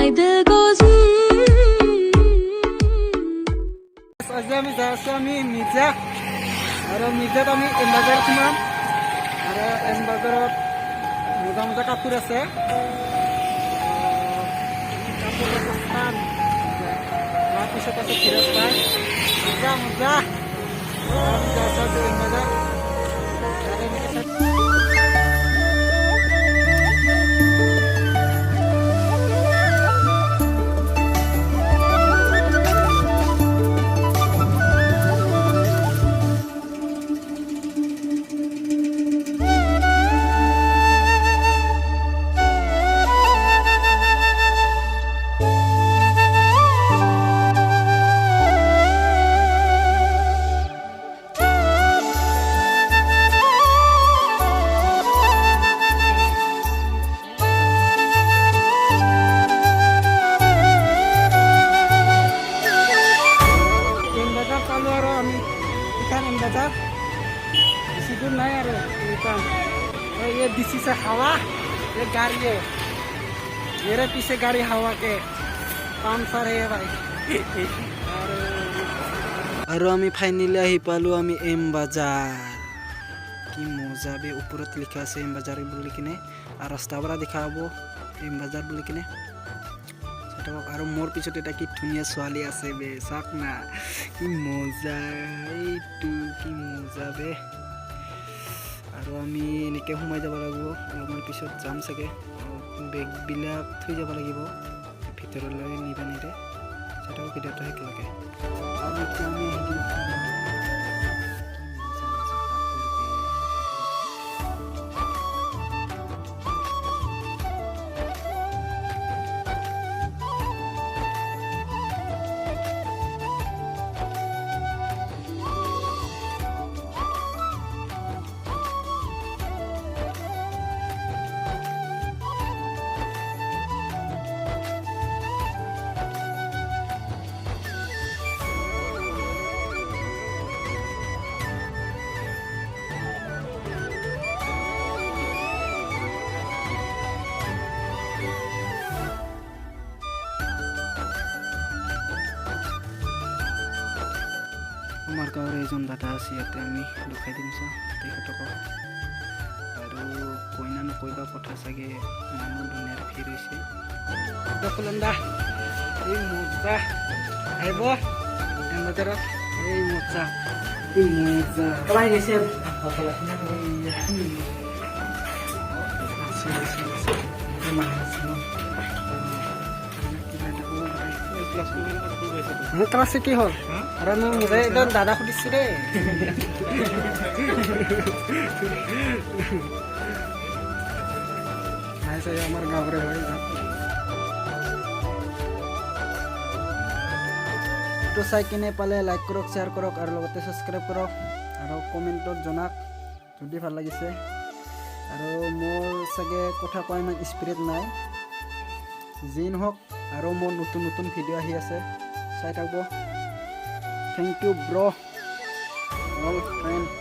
my दिल goes আজি আমি যাই আছো আমি মিৰ্জা আৰু মিৰ্জাত আমি এমবাজাৰ সোমাম আৰু এমবাজাৰত মজা মজা কাপোৰ আছে কাপোৰ স্থান তাৰ পিছত আছে ফিৰোজ ভাই মজা মজা আমি যাই আছো এমবাজাৰ बाजार बेसी दूर नहीं आ रहे ये डीसी से हवा ये गाड़ी है मेरे पीछे गाड़ी हवा के पांचर है भाई और आमी फाइनली आহি পালো আমি এম বাজার কি মজা বে উপরত লিখা আছে এম বাজার বলি কিনে আর রাস্তা বড় দেখাবো এম বাজার বলি কিনে সেটা আর মোর পিছতে এটা কি ধুনিয়া সোয়ালি আছে বে সাক না কি মজা এইটু কি মজা বে আৰু আমি এনেকে সোমাই যাব লাগিব অলপমান পিছত যাম চাগে বেগ বিলাক থৈ যাব লাগিব ভিতৰলৈ নিবানিৰে সেটাও ভিডিওটো হেক লাগে আৰু এতিয়া আমি আমাৰ গাঁৱৰ এজন দাদা আছে ইয়াতে আমি লুকাই দিম চাওঁ তেখেতক আৰু কইনা নকৈবা কথা চাগে মানুহ ধুনীয়াৰ ভিৰ হৈছে ফুলন্দা এই মজা আহিব এমবাজাৰত এই মজা কলাই গৈছে ক্লাছে কি হ'ল আৰু মোক একদম দাদা সুধিছে দেই আমাৰ গাঁৱৰে হয় তো চাই কিনে পালে লাইক কৰক শ্বেয়াৰ কৰক আৰু লগতে ছাবস্ক্ৰাইব কৰক আৰু কমেণ্টত জনাওক যদি ভাল লাগিছে আৰু মোৰ চাগে কথা কোৱা ইমান স্পিৰিট নাই যি নহওক আৰু মোৰ নতুন নতুন ভিডিঅ' আহি আছে চাই থাকব থ্যাংক ইউ ব্ৰ অল ফ্ৰেণ্ড